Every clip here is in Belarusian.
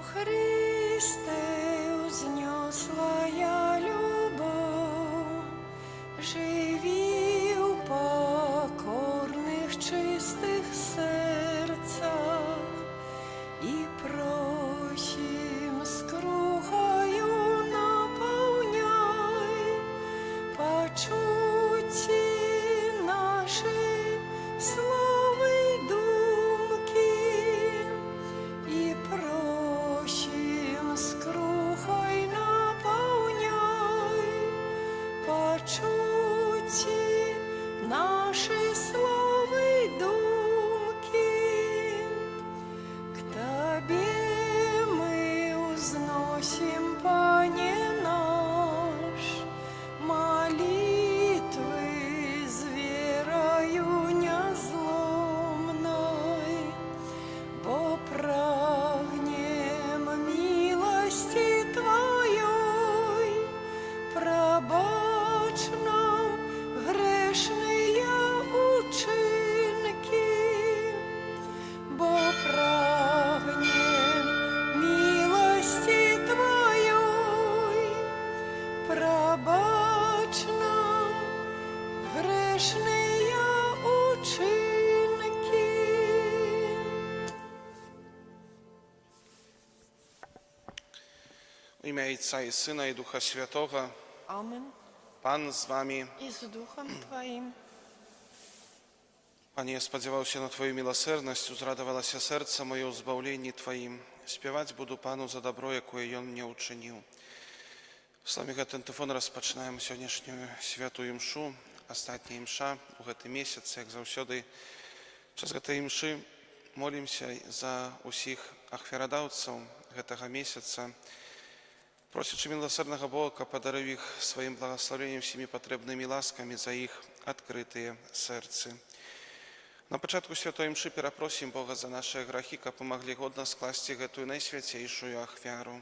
Христе, узнесла любов, живи у покорных чистых сердцах, и просим скрухою наполняй почути наши словы и думки, и просим скрухой наполняй почути наши слова и думки. К Тебе мы узносим, Пане наш, молитвы с верою незломной, бо прагнем милости Твоей, пробачь нам грешные учинки, бо прагнем милости Твоей, пробачь нам грешные учинки. W imię Ojca i Syna i Ducha Świętego, Amen. Pan z wami. И с Духом Твоим. Panie, spodziewał się na Twoją miłosierność, uzradowało się serce moje o zbawleniu Twoim. Śpiewać budu Panu za dobro, jakie On mnie uczynił. Słami Gatentofon rozpoczynamy dzisiejszą świętą mszę, ostatnia msza w tym miesiącu, jak zawsze. Przez tej mszy modlimy się za wszystkich ofiarodawców tego miesiąca, prosячи милосердного Бога, подарив їх своїм благословенням всіми потрібними ласками за їх відкрите серце. На початку святої мши перепросим Бога за наші гріхи, ка помогли годно скласти эту найсвятейшую охвяру.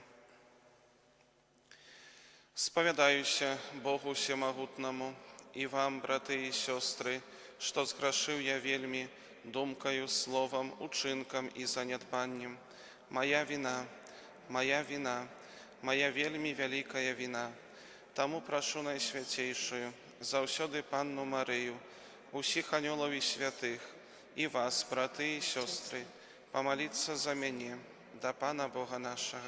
Сповідаюся Богу всемогутному і вам, брати і сестри, що згрішив я вельми думкою, словом, учинком і занедбанням. Моя вина, моя вельми великая вина. Тому прошу Найсвятейшую, завсёды Панну Марию, усіх анёлов и святых, и вас, браты и сестры, помолиться за меня, до Пана Бога нашего.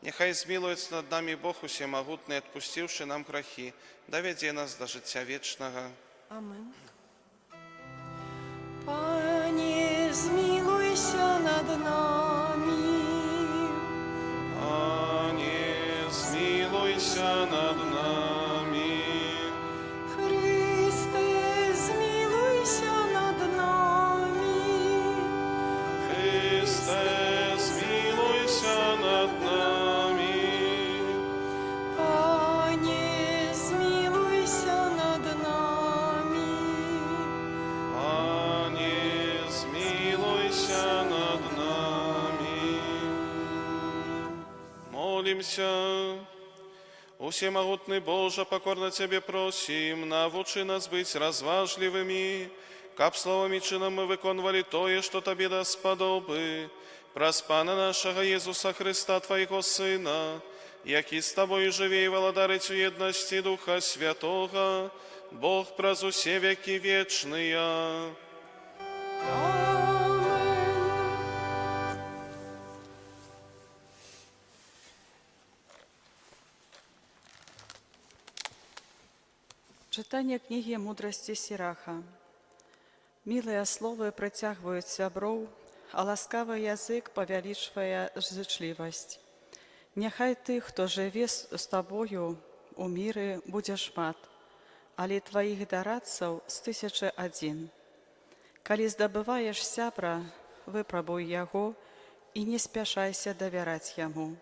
Нехай змилуется над нами Бог всемогутный, отпустивший нам грехи, доведе нас до життя вечного. Amen. Panie, zmiłuj się nad nami. Panie, zmiłuj się nad nami. Chryste, zmiłuj się nad nami. Chryste, zmiłuj się nad nami. Panie, zmiłuj się nad nami. Panie, zmiłuj się nad nami. Молимся. Всемогутный Боже, покорно Тебе просим, научи нас быть разважливыми, каб словом и чином мы выконывали тое, что Тебе досподобы, праз Пана нашего Иисуса Христа, Твоего Сына, який с Тобою живе и владарить в едности Духа Святого, Бог праз усе веки вечные. Amen. Читання книги мудрості Сіраха. Милые словы притягивают сяброў, а ласкавый язык повеличивая зычливость. Няхай тых, хто жыве з тобою у міры, будзе шмат, але твоих дарадцаў з 1001. Калі здабываеш сябра, выпрабуй яго і не спяшайся давяраць яму.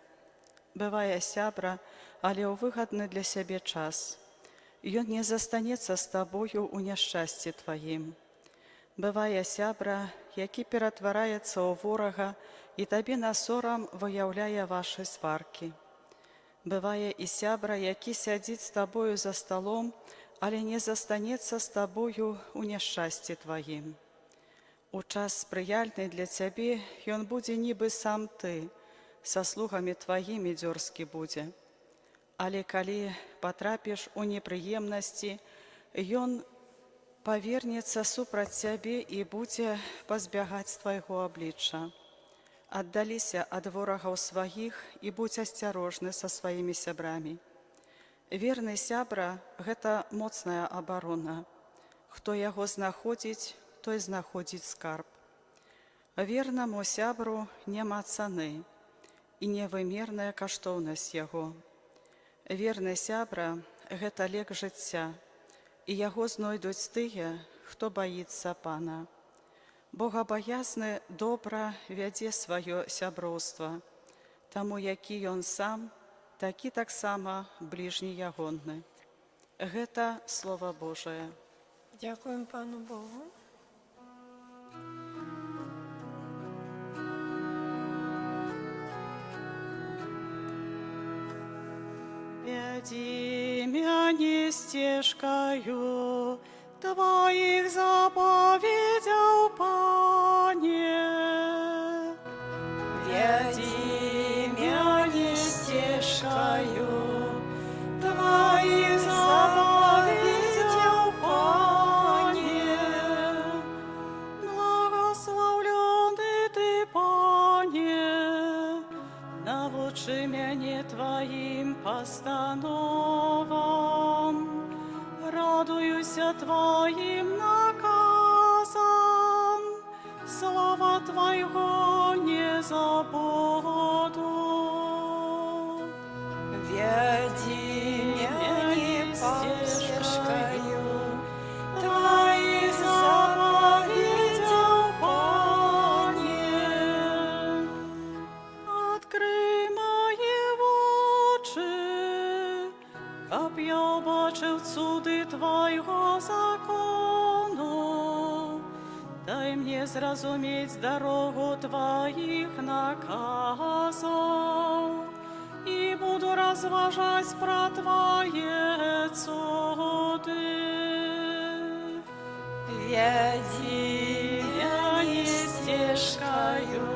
Бывае сябра, але ў выгадны для сябе час. Ён не застанецца з табою ў няшчасці тваім. Бывае сябра, які ператвараецца ў ворага і табе на сорам выяўляе вашы сваркі. Бывае і сябра, які сядзіць з табою за сталом, але не застанецца з табою ў няшчасці тваім. У час спрыяльны для цябе ён будзе нібы сам ты, са слугамі тваімі дзёрзкі будзе. Але калі патрапіш у непрыемнасці, ён павернецца супраць цябе і будзе пазбягаць твайго аблічча. Аддаліся ад ворагаў сваіх і будзь асцярожны са сваімі сябрамі. Верны сябра – гэта моцная абарона. Хто яго знаходзіць, той знаходзіць скарб. Вернаму сябру няма цаны і невымерная каштоўнасць яго. Верны сябра – гэта лек жыцця, і яго знойдуць тыя, хто баіцца Пана. Богабаязны добра вядзе сваё сяброўства, таму які ён сам, такі таксама бліжні ягоны. Гэта Слова Божае. Дякуємо Пану Богу. Вяди мяне стежкою Твоих заповедяў, Пане. Вяди мяне стежкою Твоих заповедяў, Пане. Благословленный Ты, Пане, навучи мяне Твоим постановам. Радуюся Твоим наказам, слова Твоего не забуду. Вяди мяне стежкою Твоих заповедяў, Пане. Открый мои очи, каб я бачив цуди Твоего закону. Дай мне зразумець дорогу Твоих наказаў і буду разважаць пра Твоє цуды. Вяди мяне стежкою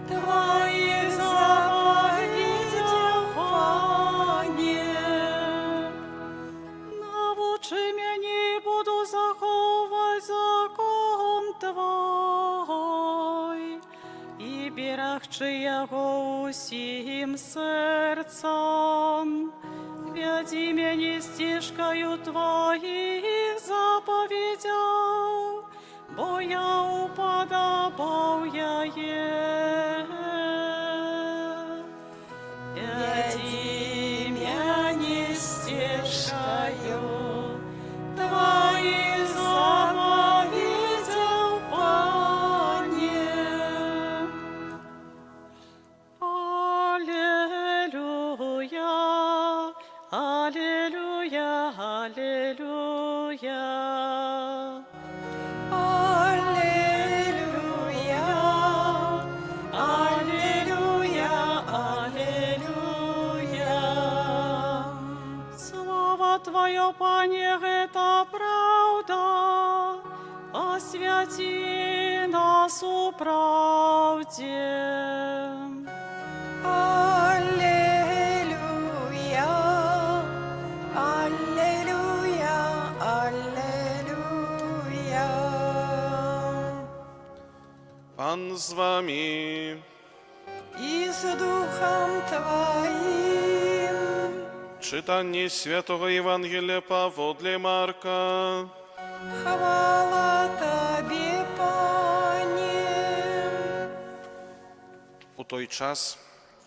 Твоих заповедяў, Пане. Навучи мяне, буду захоўваць закон Твой і берагчы яго усім сэрцам. Вядзі мяне сцежкаю Твоих заповедяў, бо я упадабаў яе. Вяди мяне стежкаю Твоих заповедяў, Пане. Аллилуйя, аллилуйя, аллилуйя. Аллилуйя, аллилуйя, аллилуйя. Слава Твое, Пане, гэта правда, освяти нас у правде. Аллилуйя, аллилуйя, аллилуйя. Пан з вами. І з Духом Твоїм. Czytanie Świętego Ewangelia powodle Marka. Хвала Тобі, Пане. У той час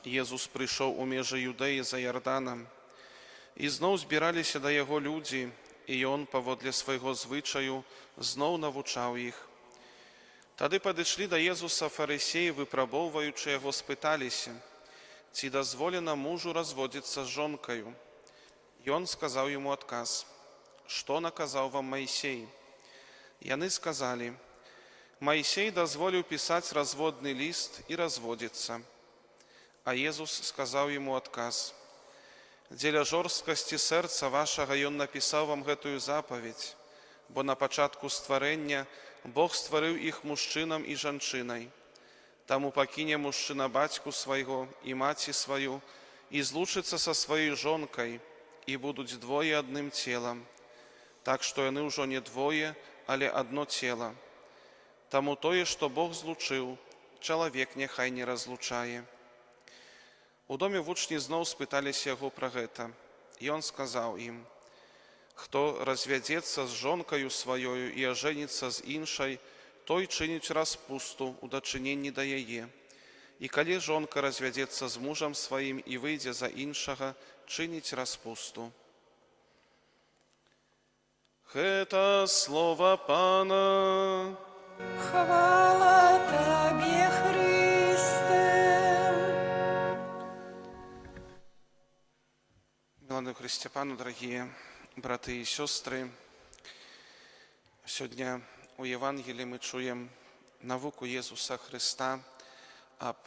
Jezus прыйшоў у межы Юдэі за Ярданам, і зноў збіраліся да яго людзі, і ён паводле свайго звычаю зноў навучаў іх. Тады падышлі да Езуса фарысеі, выпрабоўваючы яго, спыталіся, ці дазволена мужу разводзіцца з жонкаю. Ён сказаў яму адказ: «Што наказаў вам Майсей?» Яны сказалі: «Майсей дазволіў пісаць разводны ліст і разводзіцца». А Езус сказаў яму адказ: «Дзеля жорсткасці сэрца вашага ён напісаў вам гэтую запаведь, бо на пачатку стварэння Бог стварыў іх мужчынам і жанчынай. Таму пакіне мужчына бацьку свайго і маці сваю, і злучыцца са сваёй жонкай, і будуць двое адным целам. Так што яны ўжо не двое, але адно цела. Таму тое, што Бог злучыў, чалавек няхай не разлучае. У доме вучні зноў спыталіся яго пра гэта. І ён сказаў ім: хто развядзецца з жонкаю сваёю і ажэніцца з іншай, той чыніць распусту ў дачыненні да яе. І калі жонка развядзецца з мужам сваім і выйдзе за іншага, чыніць распусту. Гэта слова Пана. Хвала Табе, Христе. Миланую Христе Пану, дорогие браты и сестры, сегодня у Евангелии мы чуем науку Иисуса Христа об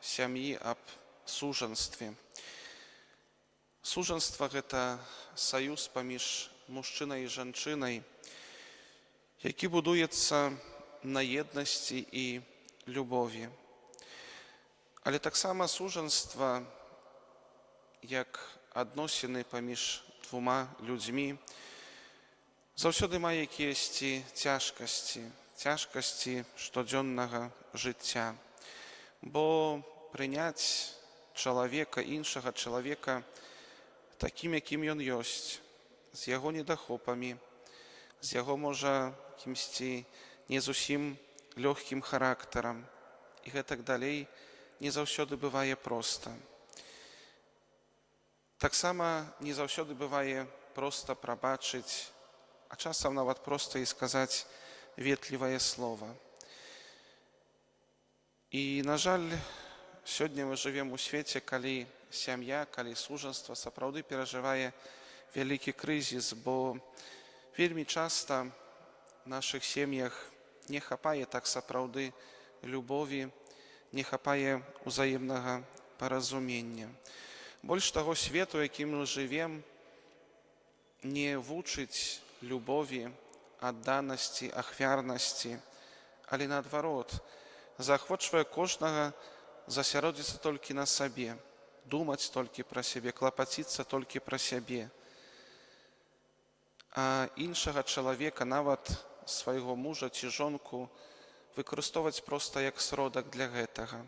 семье, об суженстве. Суженство – это союз поміж мужчиной и женщиной, який будується на єдності і любові. Але так само суженство, як адносіны паміж двома людзьмі, заўсёды мае якіясьці цяжкасці штодзённага жыцця. Бо прыняць чалавека, іншага чалавека такім, якім ён ёсць, з яго недахопамі, з яго, можа, кімсьці не зусім лёгкім характарам і гэтак далей, не заўсёды бывае проста. Таксама не заўсёды бывае проста прабачыць, а часам нават проста і сказаць ветлівае слова. І, на жаль, сёння мы жывем у свеце, калі сям'я, калі сужанства сапраўды перажывае вялікі крызіс, бо вельмі часта в нашых сем'ях не хапае так сапраўды любові, не хапае узаемнага паразумення. Больш таго, свету, якім мы жывем, не вучыць любові, адданасці, ахвярнасці, але наадварот, заахвочвае кожнага засяродзіцца толькі на сабе, думаць толькі пра сябе, клапаціцца толькі пра сябе. А іншага чалавека, нават свайго мужа ці жонку, выкарыстоўваць проста як сродак для гэтага.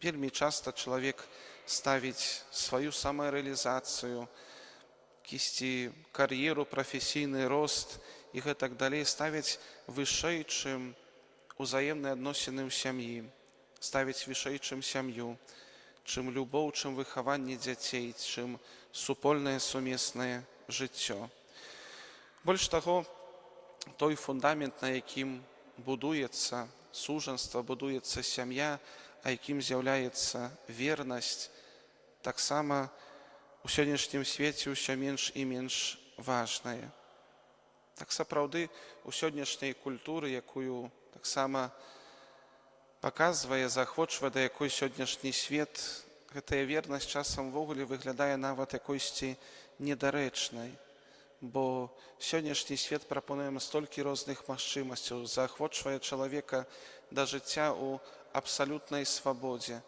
Вельмі часта чалавек ставіць сваю самарэалізацыю, кісці кар'еру, прафесійны рост і гэтак далей ставіць вышэй, чым узаемныя адносіны ў сям'і, ставіць вышэй, чым сям'ю, чым любоў, чым выхаванне дзяцей, чым супольнае сумеснае жыццё. Больш таго, той фундамент, на якім будуецца сужанства, будуецца сям'я, а якім з'яўляецца вернасць, таксама у сённяшнім свеце ўсё менш і менш важнае. Так сапраўды у сённяшняй культуры, якую таксама паказвае, заахвочвае, да якой сённяшні свет, гэтая вернасць часам увогуле выглядае нават якойсьці недарэчнай. Бо сённяшні свет прапануе столькі розных магчымасцяў, заахвочвае чалавека да жыцця ў абсалютнай свабодзе.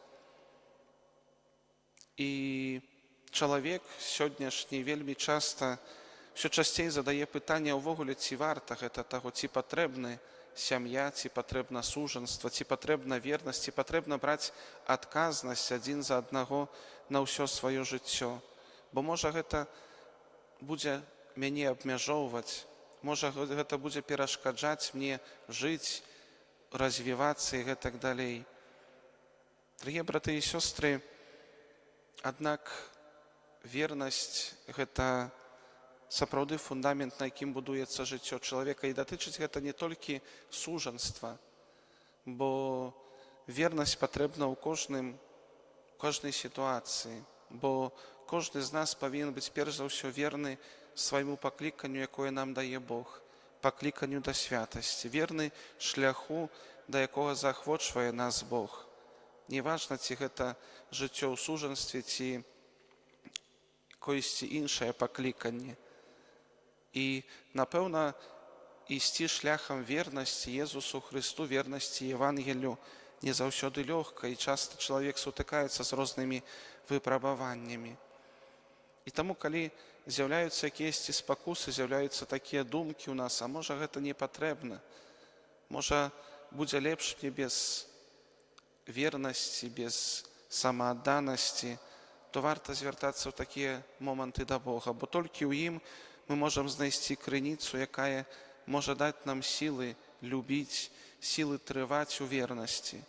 І чалавек сённяшні вельмі часта, ўсё часцей задае пытанне ўвогуле, ці варта гэта таго, ці патрэбна сям'я, ці патрэбна сужанства, ці патрэбна вернасць, ці патрэбна браць адказнасць адзін за аднаго на ўсё сваё жыццё. Бо можа гэта будзе мяне абмяжоўваць, можа гэта будзе перашкаджаць мне жыць, развівацца і гэтак далей. Дарагія браты і сёстры, аднак вернасць – гэта сапраўды фундамент, на якім будуецца жыццё чалавека. І датычыць гэта не толькі сужанства, бо вернасць патрэбна ў кожнай сітуацыі, бо кожны з нас павінен быць перш за ўсё верны свайму пакліканню, якое нам дае Бог, пакліканню да святасці, верны шляху, да якога заахвочвае нас Бог. Неважна, ці гэта жыццё ў сужанстве, ці якоісьці іншае пакліканне. І, напэўна, ісці шляхам вернасці Езусу Христу, вернасці Евангелію не заўсёды лёгка, і часта чалавек сутыкаецца з рознымі выпрабаваннямі. І таму, калі з'яўляюцца якіясьці спакусы, з'яўляюцца такія думкі ў нас, а можа гэта не патрэбна, можа будзе лепш мне без вернасці, без самаадданасці, то варта звяртацца ў такія моманты да Бога, бо толькі ў ім мы можам знайсці крыніцу, якая можа даць нам сілы любіць, сілы трываць у вернасці.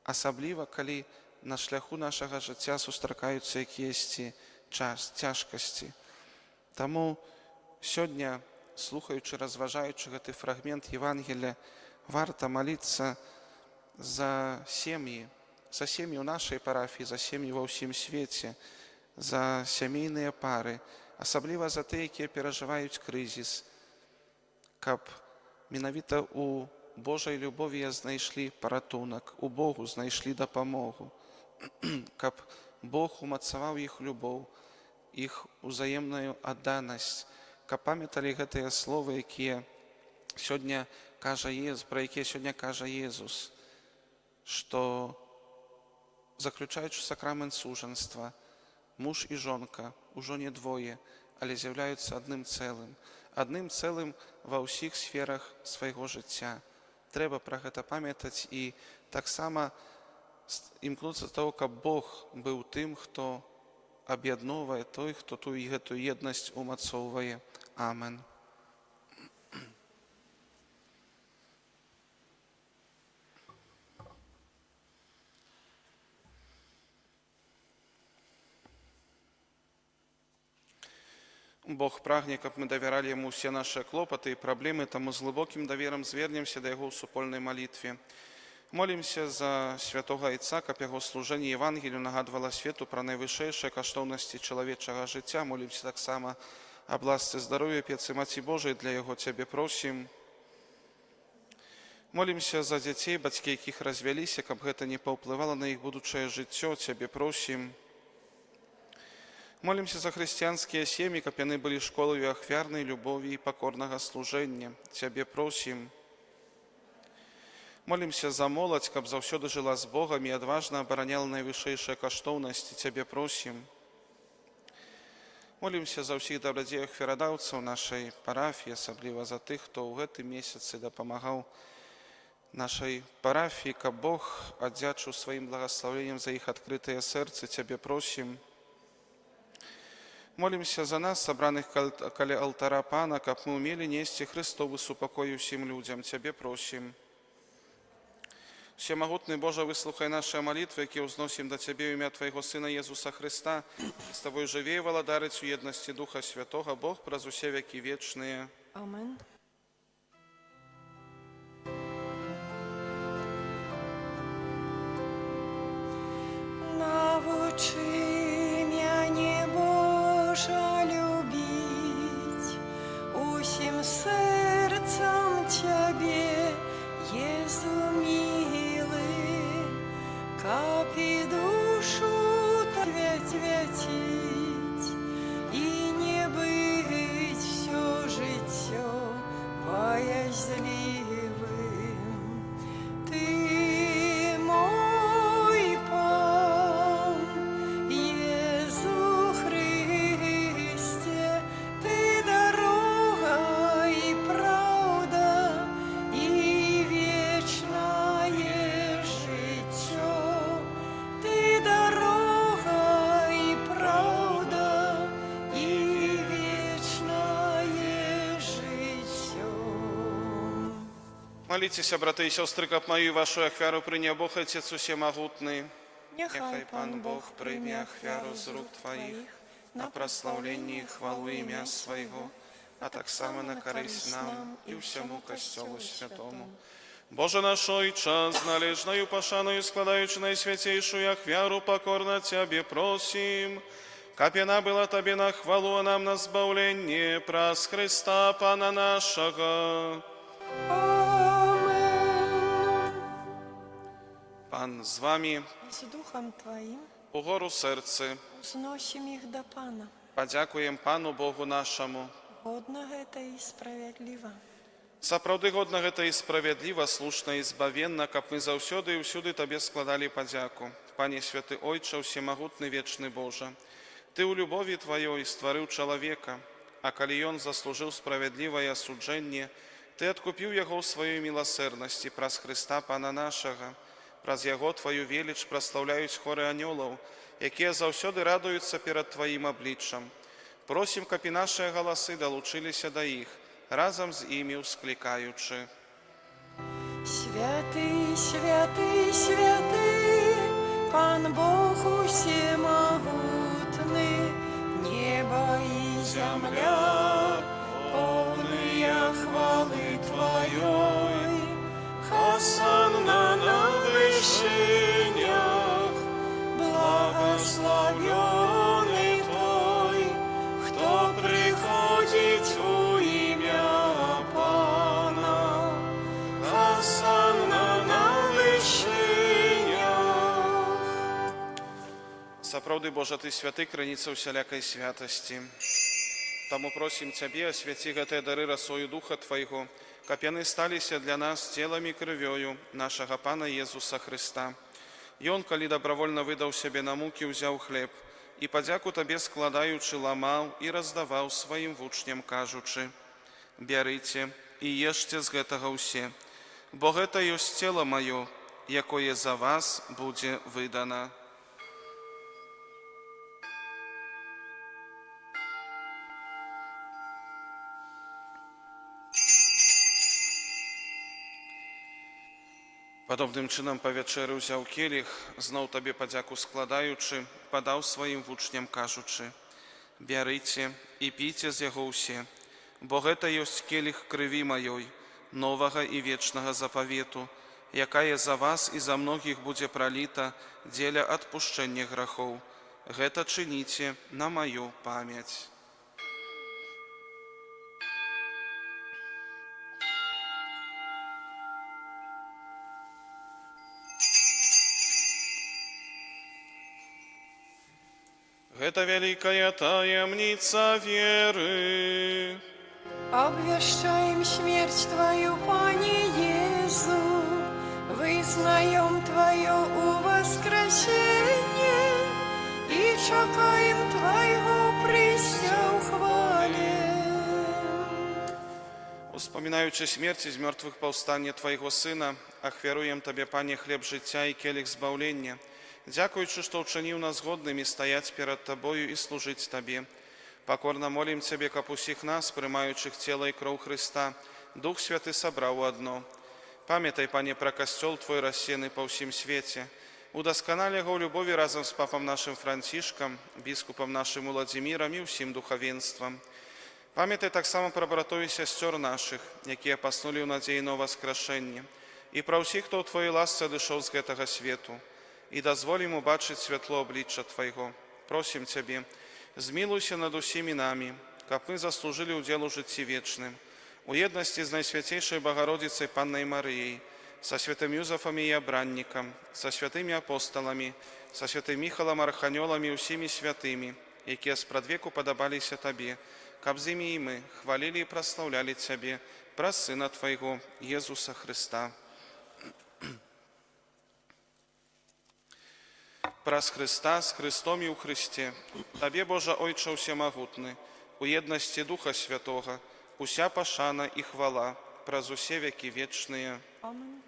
Асабліва, калі на шляху нашага жыцця сустракаюцца якіясьці цяжкасці. Таму сёння, слухаючы, разважаючы гэты фрагмент Евангелія, варта маліцца за сем'і ў нашай парафіі, за сем'і ва ўсім свеце, за сямейныя пары, асабліва за тыя, якія перажываюць крызіс, каб менавіта у Божай любові знайшлі паратунак, у Богу знайшлі дапамогу, каб Бог умацаваў іх любоў, іх узаемную адданасць, каб памяталі гэтыя словы, пра якія сёння кажа Езус, што, заключаючы сакрамент сужанства, муж і жонка ўжо не двое, але з'яўляюцца адным цэлым ва ўсіх сферах свайго жыцця. Трэба пра гэта памятаць і таксама імкнуцца да таго, каб Бог быў тым, хто аб'ядноўвае, той, хто гэтую еднасць умацоўвае. Амен. Бог прагне, каб мы давяралі Яму ўсе нашы клопаты і праблемы, таму з глыбокім даверам звернемся да Яго ў супольнай малітве. Молімся за святога Айца, каб яго служэнне Евангелію нагадвала свету пра найвышэйшыя каштоўнасці чалавечага жыцця. Молімся таксама аб ласцы здароўя Пецы Маці Божай, для яго Цябе просім. Молімся за дзяцей, бацькі якіх развяліся, каб гэта не паўплывала на іх будучае жыццё, Цябе просім. Молімся за хрысціянскія сем'і, каб яны былі школаю ахвярнай любові і пакорнага служэння. Цябе просім. Молімся за моладзь, каб заўсёды жыла з Богам і адважна абараняла найвышэйшыя каштоўнасці. Цябе просім. Молімся за ўсіх дабрадзеяў-хверадаўцаў нашай парафіі, асабліва за тых, хто ў гэтым месяцы дапамагаў нашай парафіі, каб Бог аддзячыў сваім благаслаўленнем за іх адкрытыя сэрцы. Цябе просім. Молімся за нас, сабраных каля алтара Пана, каб мы ўмелі несці Христовы супакой усім людзям. Цябе просім. Всемагутны Божа, выслухай нашы малітвы, якія ўзносім да Цябе ў імя Твайго Сына Езуса Христа, з Табой жыве і валадарыць у еднасці Духа Святога, Бог праз усе векі вечныя. Амен. Навучи мяне, Божа, любіць усім сэрцам Цябе, Езу милы, каб і душу свяціць і не быць всё жыццё баязлівым. Ты мой Пан, Езу Христе, Ты дорога і правда і вечнае жыццё. Ты дорога і правда і вечнае жыццё. Моліцеся, браты і сёстры, каб маю вашу ахвяру прыняў Бог Отец усемагутны. Няхай Пан Бог прыме ахвяру з рук Тваіх на праслаўленне і хвалу імя Свайго, а таксама на карысць нам і ўсяму Касцёлу Святому. Боже наш Ойче, з належною пашаною складаючи найсвятейшую ахвяру, покорно Тебе просим, каб яна была Тебе на хвалу, а нам на збавленне, праз Христа Пана нашого. Амен. Пан з вами, З Духом Твоїм угору серце, узносим їх до Пана. подякуємо Пану Богу нашому. Годно гэта і справядліва. Сапраўды годна гэта і справядліва, слушна і збавенна, каб мы заўсёды і ўсюды Табе складалі падзяку. Пане святы Ойча, усемагутны вечны Божа, Ты ў любові Тваёй стварыў чалавека, а калі ён заслужыў справядлівае асуджэнне, Ты адкупіў яго ў сваёй міласэрнасці праз Хрыста Пана нашага. Праз яго Тваю веліч праслаўляюць хоры анёлаў, якія заўсёды радуюцца перад Тваім абліччам. Просім, каб і нашыя галасы далучыліся да іх, разам з імі ўсклікаючы. Святый, святый, святый, Пан Бог усемогутный, небо и земля, полные хвалы Твоей. Хосанна на вышинях, благословенный Той, кто приходит у имя Пана. Хосанна на вышинях. Сапраўды, Божа, Ты святы, крыніца ўсялякай святасці. Таму просім Цябе, асвяці гэтыя дары расою Духа Твайго, каб яны сталіся для нас целам і крывёю нашага Пана Езуса Хрыста. Ён, калі дабравольна выдаў сябе на мукі, узяў хлеб і падзяку Табе складаючы ламаў і раздаваў сваім вучням, кажучы: «Бярыце і ешце з гэтага ўсе, бо гэта ёсць цела маё, якое за вас будзе выдана». Падобным чынам па вячэры ўзяў келіх, зноў Табе падзяку складаючы, падаў сваім вучням, кажучы: «Бярыце і піце з яго ўсе, бо гэта ёсць келіх крыві маёй, новага і вечнага запавету, якая за вас і за многіх будзе праліта дзеля адпушчэння грахоў. Гэта чыніце на маю памяць». Гэта вялікая таямніца веры. Обвещаем смерть Твою, Пане Иису, вызнаем Твое воскресение и чекаем Твоего прыся ў хвале. Успамінаючы смерць і з мёртвых паўстанне Твайго Сына, ахвяруем Табе, Пане, хлеб жыцця і келіх збаўлення, дзякуючы, што ўчыніў нас годнымі стаяць перад Табою і служыць Табе. Пакорна молім Цябе, каб усіх нас, прымаючых цела і кроў Хрыста, Дух Святы сабраў у адно. Памятай, Пане, пра касцёл Твой рассеяны па ўсім свеце. Удасканалі яго ў любові разам з папам нашым Францішкам, біскупам нашым Уладзімірам і ўсім духавенствам. Памятай таксама пра братоў і сясцёр нашых, якія паснулі ў надзеі на ўваскрашэнне, і пра ўсіх, хто ў Твоей ласцы адышоў з гэтага свету. І дазволім убачыць святло аблічча Твайго. Просім Цябе, змілуйся над усімі намі, каб мы заслужылі ўдзел у жыцці вечным, у еднасці з Найсвяцейшай Багародзіцай Паннай Марыяй, са святым Юзафам і Абраннікам, са святымі апосталамі, са святым Міхалам Арханёлам і ўсімі святымі, якія спрадвеку падабаліся Табе, каб з імі і мы хвалілі і праслаўлялі Цябе праз Сына Твайго, Езуса Хрыста. Праз Хрыста, з Хрыстом і ў Хрысце, Табе, Божа Ойча ўсемагутны, у еднасці Духа Святога, уся пашана і хвала праз усе векі вечныя. Аминь.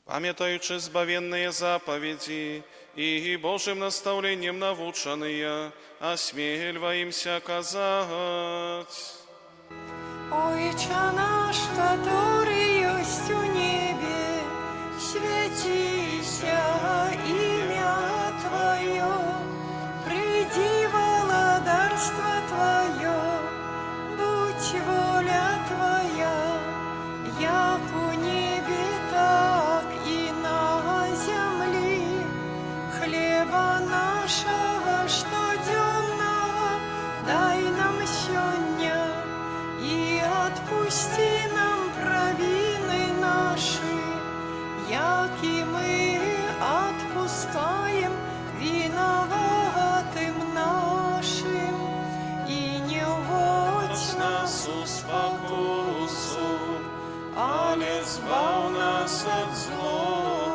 Памятаючы збавенныя запаведзі і Божым настаўленнем навучаныя, асмельваемся казаць: Ойче наш, который есть у небе, святися имя Твое, приди владарство Твое, будь воля Твоя, як у небе, так и на земли. Хлеба нашего штоденного дай нам сёння, и отпусти нам провины наши, як и мы отпускаем виноватым нашим, и не вводь нас в спокой. от злого.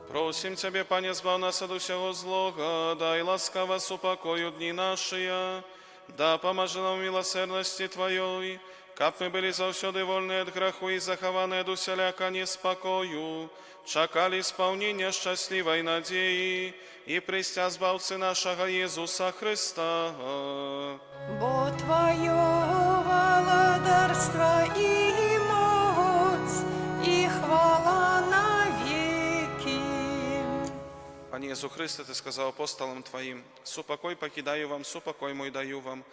Просим Тебе, Пане, збав нас от усього злого, дай ласкаво с упокою дни наши, да поможи нам в милосердности Твоей, каб мы были завсёды вольны от греху и захованы от усяляка неспокою, чакали исполнения счастливой надеи и пристя збавцы нашего Иисуса Христа. Бо Твое владарство и моц, и хвала навеки. Пане Иису Христе, Ты сказал апостолам Твоим, «Супокой покидаю вам, супокой мой даю вам.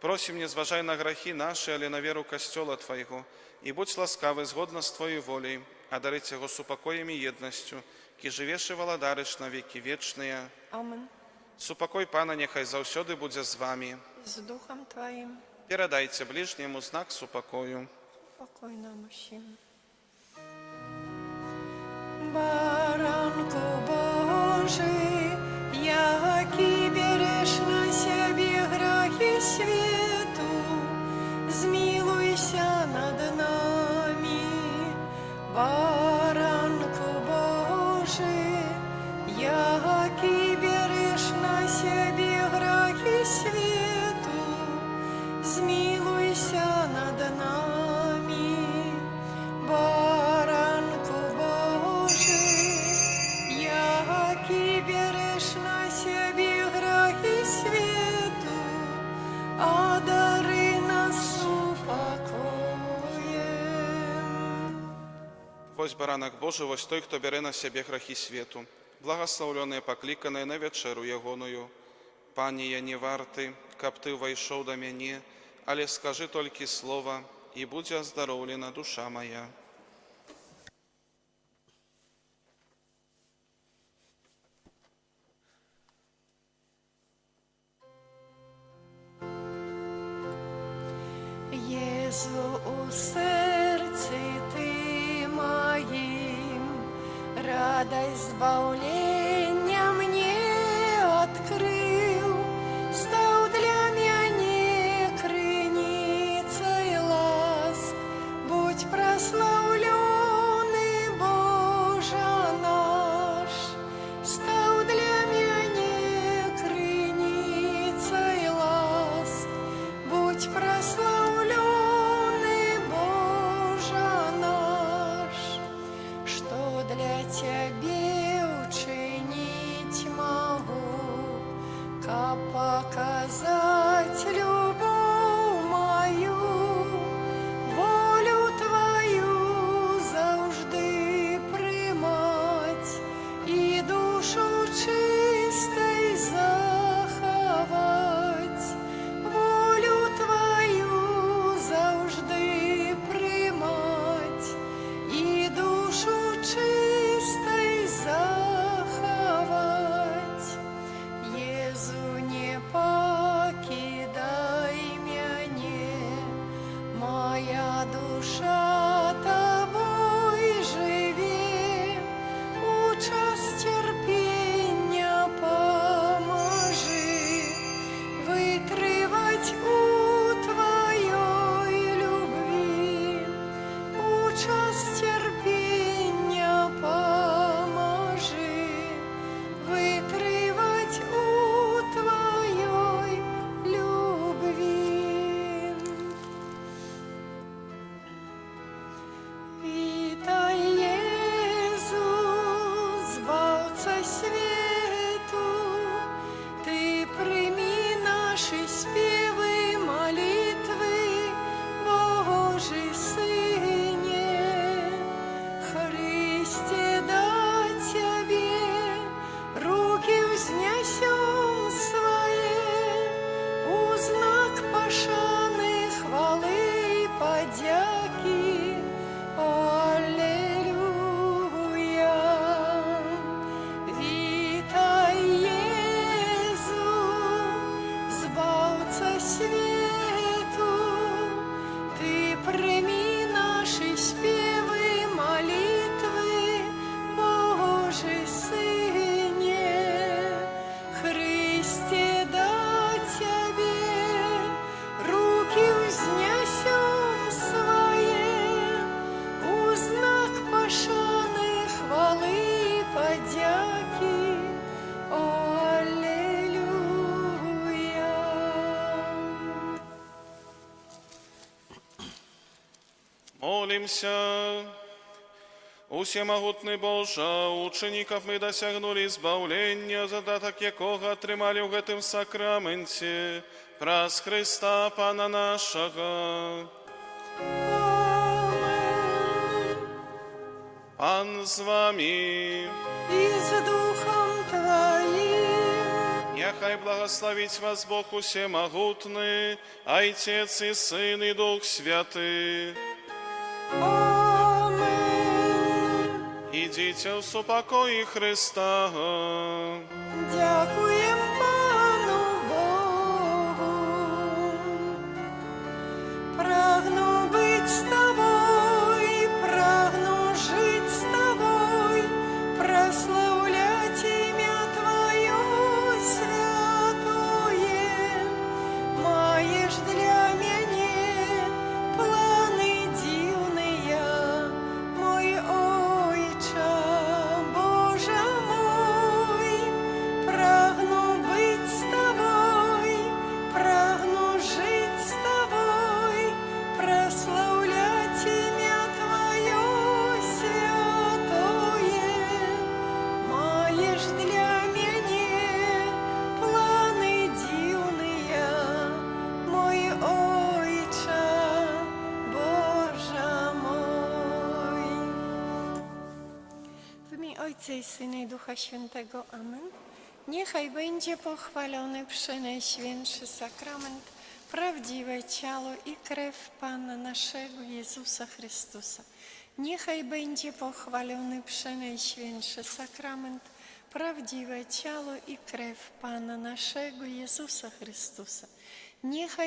Просим, не зважай на грехи наши, але на веру Костела Твоего, и будь ласкавый, згодно с Твоей волей, одарить его супокоем и едностью, ки живеш и владариш на веки вечные. Амен. Супокой Пана нехай завсёды буде з вами. С Духом Твоим, Передайте ближнему знак супокою. покой нам усім. Баранку Божий, який береш на себе грехи свету, змилуйся над нами. Баранку Божий, який береш на себе грехи свету, змилуйся над нами. Баранку Божий, який береш на себе грехи свету, одари нас упокоем. Вось баранак Божий, вось той, хто бере на себе грехи свету. Благословленные, покликанные на вечеру ягоную. Пане, я не варты, каб Ты войшов до мяне, але скажи толькі слово, и будь оздоровлена душа моя. Єзу, у серці Ти моїм, радость збавлення мне открыл, стал для меня крыницей ласк. Будь прославленный, Боже наш, стал для меня крыницей ласк. Будь прославленный, Боже наш, что для Тебе учинить могу, как показать любовь мою, волю Твою завжди примать и душу чистой заховать. Волю Твою завжди примать і душу чистой заховать. Єзу, не покидай мяне, моя душа Тобой живе, у час терпіння поможи, витривать у Твоей любви, у час терпіння поможи, витривать у Твоей любви. Вітай, Єзус, збавця світу, Ти прийми наші співи, молитви, Божий Сине. Христе, да Тебе руки взнесем свои, у знак пошаны, хвалы и подяки. Аллилуйя. Вітай, Єзу, збавця світу, Ти прийми наші співи, молитви, Божий Сине. Христе, да Тебе руки взнесем свои, у знак Молимся. Усемогутный Боже, учеников мы досягнули избавления, задаток якого отримали в гэтым сакраменте, праз Христа Пана нашего. Amen. Пан з вами. И с Духом Твоим. Нехай благословить вас Бог усемогутный, Отец и Сын и Дух Святый. Amen. Идите в супокої Христа. Дякуем Пану Богу. Прагну быть с Тобой, прагну жить с Тобой, прославлять имя Твое святое. Маешь для меня планы дивные, мой Отче, Боже мой. Прагну быть с Тобой, прагну жить с Тобой, прославлять имя Твое святое. Маешь для меня планы дивные, мой Отче, Боже мой. W imię Ojca i Syna i Ducha Świętego. Amen. Niechaj będzie pochwalony przenajświętszy sakrament, prawdziwe ciało i krew Pana naszego Jezusa Chrystusa. Niechaj będzie pochwalony przenajświętszy sakrament, prawdziwe ciało i krew Pana naszego Jezusa Chrystusa. Niechaj